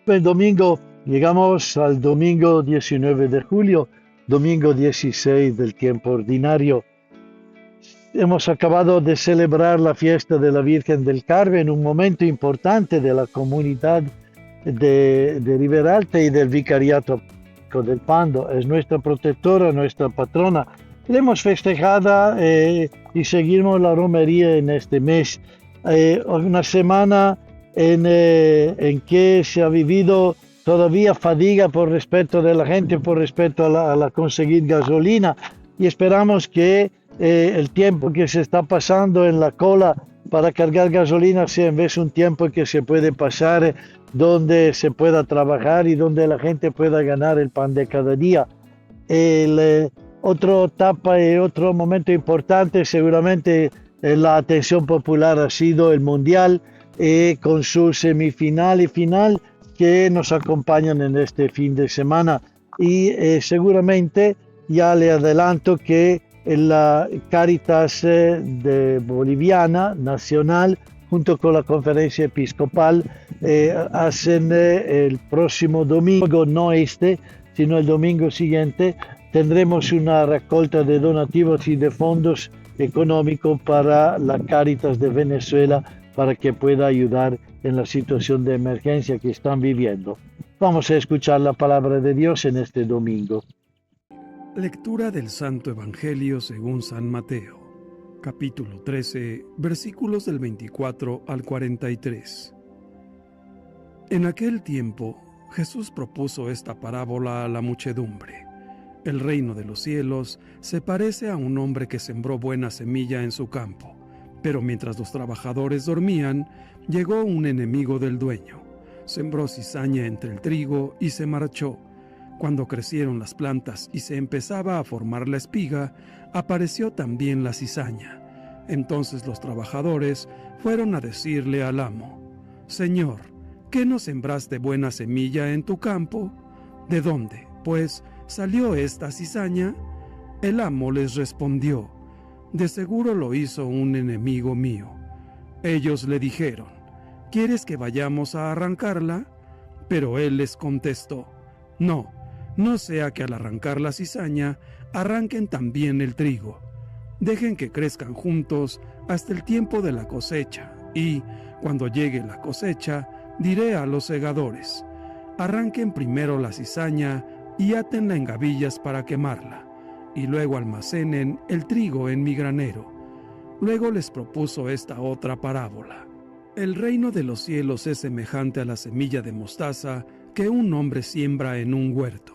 El domingo, llegamos al domingo 19 de julio, domingo 16 del tiempo ordinario. Hemos acabado de celebrar la fiesta de la Virgen del Carmen, un momento importante de la comunidad de Riberalta y del Vicariato del Pando. Es nuestra protectora, nuestra patrona. La hemos festejada y seguimos la romería en este mes. Una semana en que se ha vivido todavía fatiga por respecto de la gente, por respecto a la conseguir gasolina, y esperamos que el tiempo que se está pasando en la cola para cargar gasolina sea en vez un tiempo que se puede pasar donde se pueda trabajar y donde la gente pueda ganar el pan de cada día. Otra etapa y otro momento importante seguramente la atención popular ha sido el Mundial, con su semifinal y final que nos acompañan en este fin de semana. Y seguramente ya le adelanto que la Cáritas de Boliviana Nacional, junto con la Conferencia Episcopal, hacen el próximo domingo, no este, sino el domingo siguiente, tendremos una recolta de donativos y de fondos económicos para la Cáritas de Venezuela para que pueda ayudar en la situación de emergencia que están viviendo. Vamos a escuchar la palabra de Dios en este domingo. Lectura del Santo Evangelio según San Mateo, capítulo 13, versículos del 24 al 43. En aquel tiempo, Jesús propuso esta parábola a la muchedumbre. El reino de los cielos se parece a un hombre que sembró buena semilla en su campo, pero mientras los trabajadores dormían, llegó un enemigo del dueño. Sembró cizaña entre el trigo y se marchó. Cuando crecieron las plantas y se empezaba a formar la espiga, apareció también la cizaña. Entonces los trabajadores fueron a decirle al amo: «Señor, ¿qué no sembraste buena semilla en tu campo? ¿De dónde, pues, salió esta cizaña?» El amo les respondió: «De seguro lo hizo un enemigo mío». Ellos le dijeron: «¿Quieres que vayamos a arrancarla?» Pero él les contestó: No sea que al arrancar la cizaña arranquen también el trigo. Dejen que crezcan juntos hasta el tiempo de la cosecha, y, cuando llegue la cosecha, diré a los segadores: arranquen primero la cizaña y átenla en gavillas para quemarla, y luego almacenen el trigo en mi granero». Luego les propuso esta otra parábola: «El reino de los cielos es semejante a la semilla de mostaza que un hombre siembra en un huerto.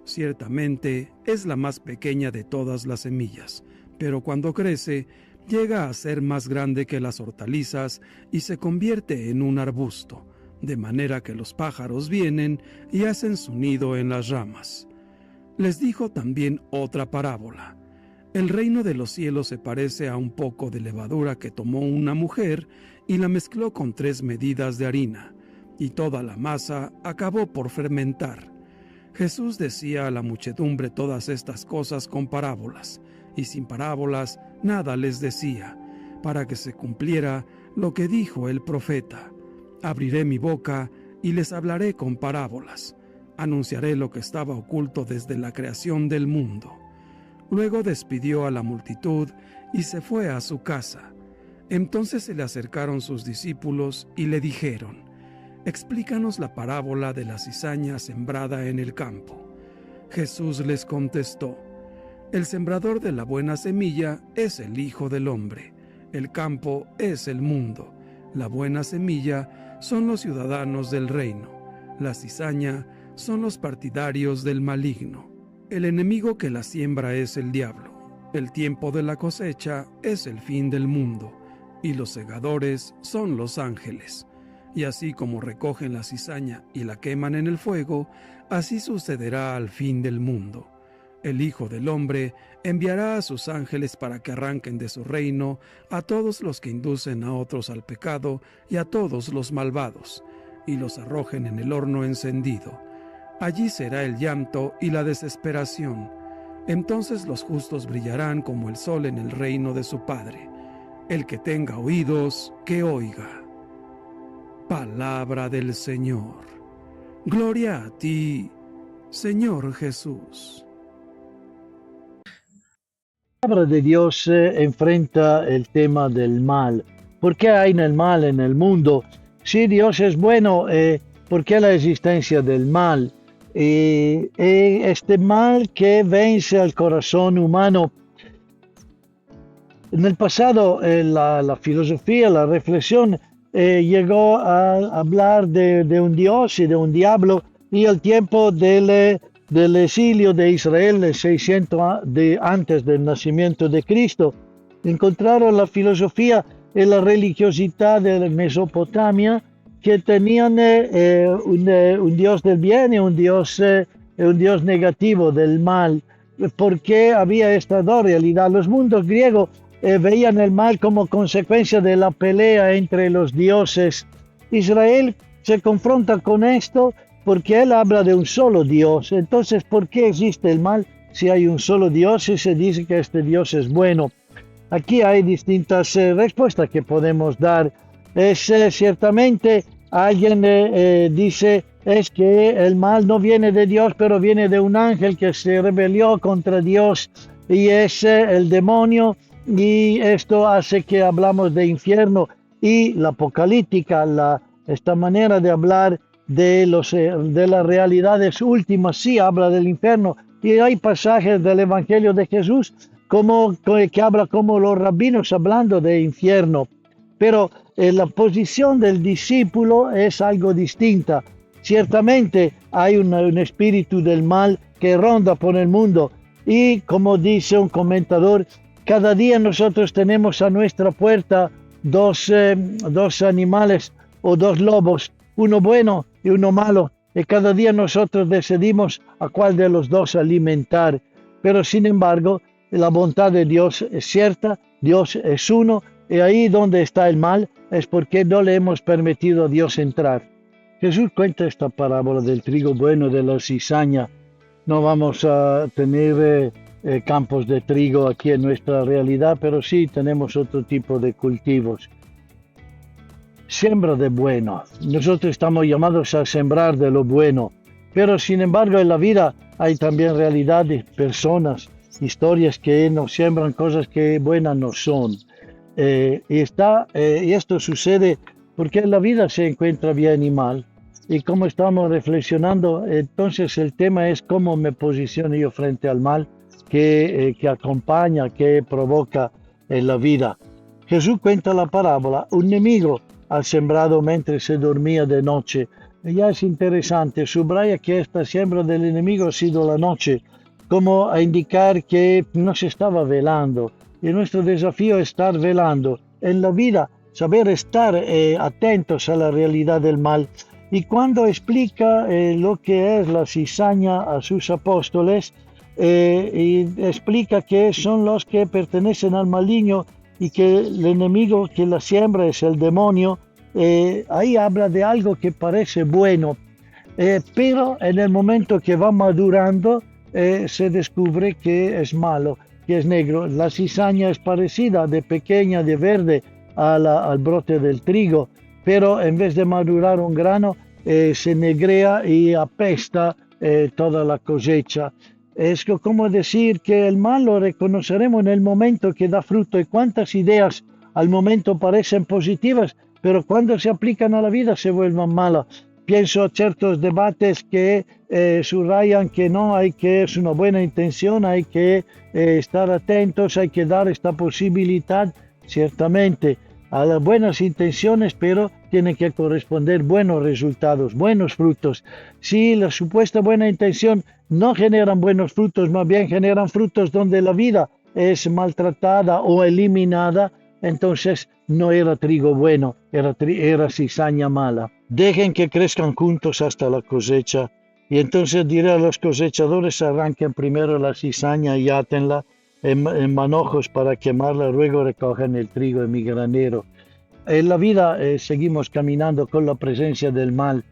Ciertamente es la más pequeña de todas las semillas, pero cuando crece, llega a ser más grande que las hortalizas y se convierte en un arbusto, de manera que los pájaros vienen y hacen su nido en las ramas». Les dijo también otra parábola: «El reino de los cielos se parece a un poco de levadura que tomó una mujer y la mezcló con 3 medidas de harina, y toda la masa acabó por fermentar». Jesús decía a la muchedumbre todas estas cosas con parábolas, y sin parábolas nada les decía, para que se cumpliera lo que dijo el profeta: «Abriré mi boca y les hablaré con parábolas. Anunciaré lo que estaba oculto desde la creación del mundo». Luego despidió a la multitud y se fue a su casa. Entonces se le acercaron sus discípulos y le dijeron: «Explícanos la parábola de la cizaña sembrada en el campo». Jesús les contestó: «El sembrador de la buena semilla es el Hijo del Hombre. El campo es el mundo. La buena semilla son los ciudadanos del reino. La cizaña son los partidarios del maligno. El enemigo que la siembra es el diablo. El tiempo de la cosecha es el fin del mundo, y los segadores son los ángeles. Y así como recogen la cizaña y la queman en el fuego, así sucederá al fin del mundo. El Hijo del Hombre enviará a sus ángeles para que arranquen de su reino a todos los que inducen a otros al pecado y a todos los malvados, y los arrojen en el horno encendido. Allí será el llanto y la desesperación. Entonces los justos brillarán como el sol en el reino de su Padre. El que tenga oídos, que oiga». Palabra del Señor. Gloria a ti, Señor Jesús. La palabra de Dios enfrenta el tema del mal. ¿Por qué hay el mal en el mundo? Si Dios es bueno, ¿por qué la existencia del mal? Este mal que vence al corazón humano. En el pasado, la filosofía, la reflexión, llegó a hablar de un Dios y de un diablo, y el tiempo del exilio de Israel, el 600 antes del nacimiento de Cristo, encontraron la filosofía y la religiosidad de Mesopotamia que tenían un Dios del bien y un Dios negativo, del mal. ¿Por qué había esta dos realidades? Los mundos griegos veían el mal como consecuencia de la pelea entre los dioses. Israel se confronta con esto porque él habla de un solo Dios. Entonces, ¿por qué existe el mal si hay un solo Dios y se dice que este Dios es bueno? Aquí hay distintas respuestas que podemos dar. Ciertamente alguien dice es que el mal no viene de Dios, pero viene de un ángel que se rebeló contra Dios y es el demonio. Y esto hace que hablamos de infierno y la apocalíptica, esta manera de hablar de las realidades últimas, sí habla del infierno. Y hay pasajes del Evangelio de Jesús que habla como los rabinos hablando de infierno. Pero la posición del discípulo es algo distinta. Ciertamente hay un espíritu del mal que ronda por el mundo y, como dice un comentador, cada día nosotros tenemos a nuestra puerta dos animales o dos lobos, uno bueno y uno malo, y cada día nosotros decidimos a cuál de los dos alimentar. Pero sin embargo, la bondad de Dios es cierta, Dios es uno, y ahí donde está el mal es porque no le hemos permitido a Dios entrar. Jesús cuenta esta parábola del trigo bueno, de la cizaña. No vamos a tener campos de trigo aquí en nuestra realidad, pero sí tenemos otro tipo de cultivos. Siembra de bueno. Nosotros estamos llamados a sembrar de lo bueno, pero sin embargo en la vida hay también realidades, personas, historias que nos siembran cosas que buenas no son. Y esto sucede porque en la vida se encuentra bien y mal. Y como estamos reflexionando, entonces el tema es cómo me posiciono yo frente al mal que acompaña, que provoca en la vida. Jesús cuenta la parábola, un enemigo ha sembrado mientras se dormía de noche. Y ya es interesante, subraya que esta siembra del enemigo ha sido la noche, como a indicar que no se estaba velando. Y nuestro desafío es estar velando en la vida, saber estar atentos a la realidad del mal. Y cuando explica lo que es la cizaña a sus apóstoles, y explica que son los que pertenecen al maligno y que el enemigo que la siembra es el demonio, ahí habla de algo que parece bueno, pero en el momento que va madurando se descubre que es malo, que es negro. La cizaña es parecida, de pequeña, de verde, al brote del trigo, pero en vez de madurar un grano, se negrea y apesta toda la cosecha. Es como decir que el mal lo reconoceremos en el momento que da fruto, y cuántas ideas al momento parecen positivas, pero cuando se aplican a la vida se vuelven malas. Pienso a ciertos debates que subrayan que no hay que, es una buena intención, hay que estar atentos, hay que dar esta posibilidad, ciertamente, a las buenas intenciones, pero tienen que corresponder buenos resultados, buenos frutos. Si la supuesta buena intención no generan buenos frutos, más bien generan frutos donde la vida es maltratada o eliminada, entonces no era trigo bueno, era cizaña mala. Dejen que crezcan juntos hasta la cosecha, y entonces diré a los cosechadores: arranquen primero la cizaña y átenla en manojos para quemarla, luego recojan el trigo en mi granero. En la vida seguimos caminando con la presencia del mal.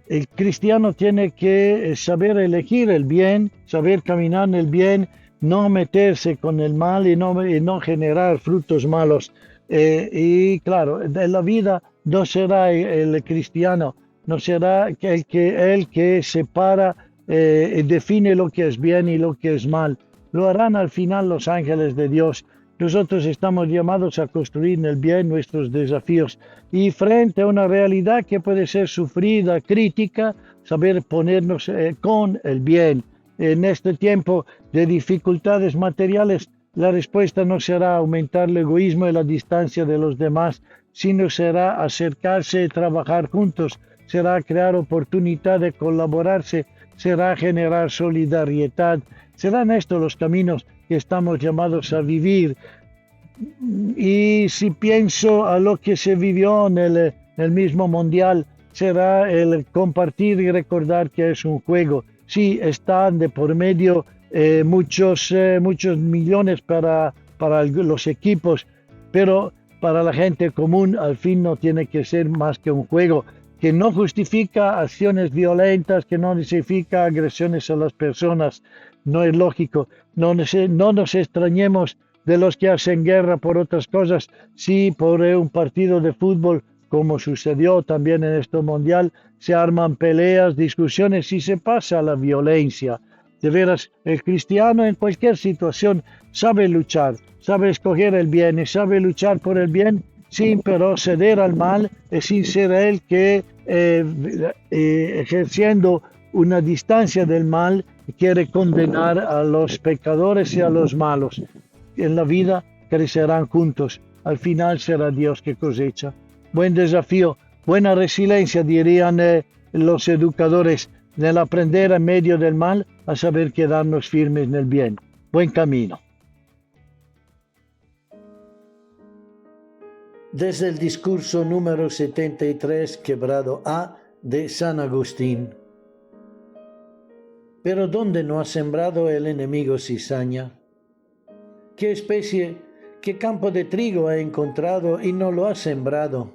El cristiano tiene que saber elegir el bien, saber caminar en el bien, no meterse con el mal y no generar frutos malos. Y claro, en la vida no será el cristiano no será el que separa y define lo que es bien y lo que es mal. Lo harán al final los ángeles de Dios. Nosotros estamos llamados a construir en el bien nuestros desafíos y frente a una realidad que puede ser sufrida, crítica, saber ponernos con el bien. En este tiempo de dificultades materiales, la respuesta no será aumentar el egoísmo y la distancia de los demás, sino será acercarse y trabajar juntos, será crear oportunidad de colaborarse, será generar solidaridad. Serán estos los caminos que estamos llamados a vivir. Y si pienso a lo que se vivió en el mismo mundial, será el compartir y recordar que es un juego. Sí, están de por medio muchos millones para los equipos, pero para la gente común al fin no tiene que ser más que un juego que no justifica acciones violentas, que no justifica agresiones a las personas. No es lógico. No nos extrañemos de los que hacen guerra por otras cosas, sí por un partido de fútbol, como sucedió también en este mundial, se arman peleas, discusiones y se pasa a la violencia. De veras, el cristiano en cualquier situación sabe luchar, sabe escoger el bien y sabe luchar por el bien sin proceder al mal y sin ser él que ejerciendo una distancia del mal quiere condenar a los pecadores y a los malos. En la vida crecerán juntos, al final será Dios que cosecha. Buen desafío, buena resiliencia, dirían los educadores, del aprender en medio del mal a saber quedarnos firmes en el bien. Buen camino. Desde el discurso número 73, quebrado A, de San Agustín. Pero ¿dónde no ha sembrado el enemigo cizaña? ¿Qué especie, qué campo de trigo ha encontrado y no lo ha sembrado?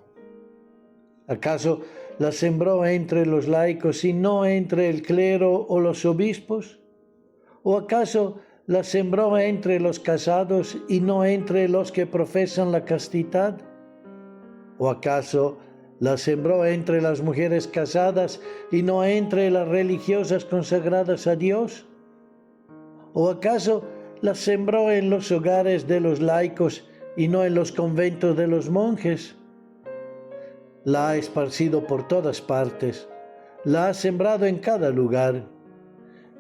¿Acaso la sembró entre los laicos y no entre el clero o los obispos? ¿O acaso la sembró entre los casados y no entre los que profesan la castidad? ¿O acaso la sembró entre las mujeres casadas y no entre las religiosas consagradas a Dios? ¿O acaso la sembró en los hogares de los laicos y no en los conventos de los monjes? La ha esparcido por todas partes, la ha sembrado en cada lugar,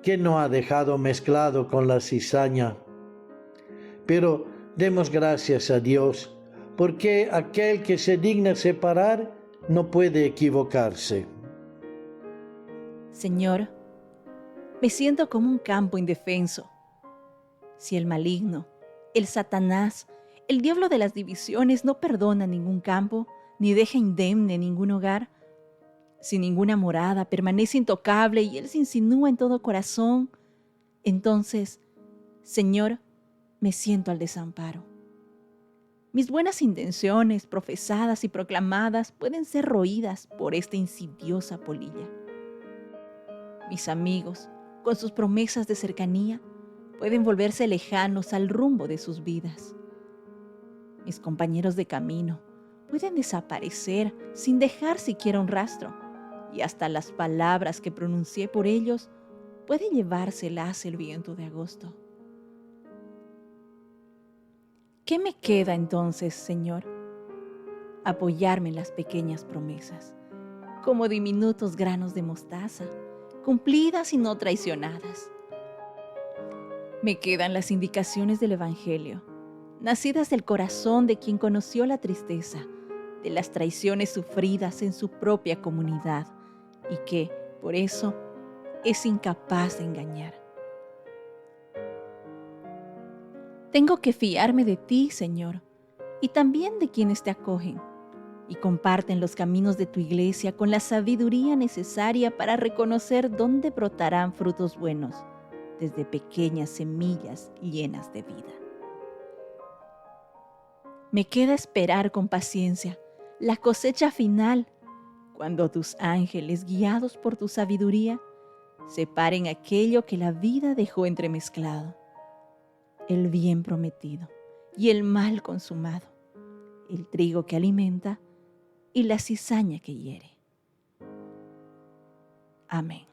que no ha dejado mezclado con la cizaña. Pero demos gracias a Dios, porque aquel que se digna separar no puede equivocarse. Señor, me siento como un campo indefenso. Si el maligno, el Satanás, el diablo de las divisiones no perdona ningún campo, ni deja indemne ningún hogar, si ninguna morada permanece intocable y él se insinúa en todo corazón, entonces, Señor, me siento al desamparo. Mis buenas intenciones, profesadas y proclamadas, pueden ser roídas por esta insidiosa polilla. Mis amigos, con sus promesas de cercanía, pueden volverse lejanos al rumbo de sus vidas. Mis compañeros de camino pueden desaparecer sin dejar siquiera un rastro, y hasta las palabras que pronuncié por ellos puede llevárselas el viento de agosto. ¿Qué me queda entonces, Señor? Apoyarme en las pequeñas promesas, como diminutos granos de mostaza, cumplidas y no traicionadas. Me quedan las indicaciones del Evangelio, nacidas del corazón de quien conoció la tristeza, de las traiciones sufridas en su propia comunidad y que, por eso, es incapaz de engañar. Tengo que fiarme de ti, Señor, y también de quienes te acogen y comparten los caminos de tu iglesia con la sabiduría necesaria para reconocer dónde brotarán frutos buenos, desde pequeñas semillas llenas de vida. Me queda esperar con paciencia la cosecha final, cuando tus ángeles, guiados por tu sabiduría, separen aquello que la vida dejó entremezclado, el bien prometido y el mal consumado, el trigo que alimenta y la cizaña que hiere. Amén.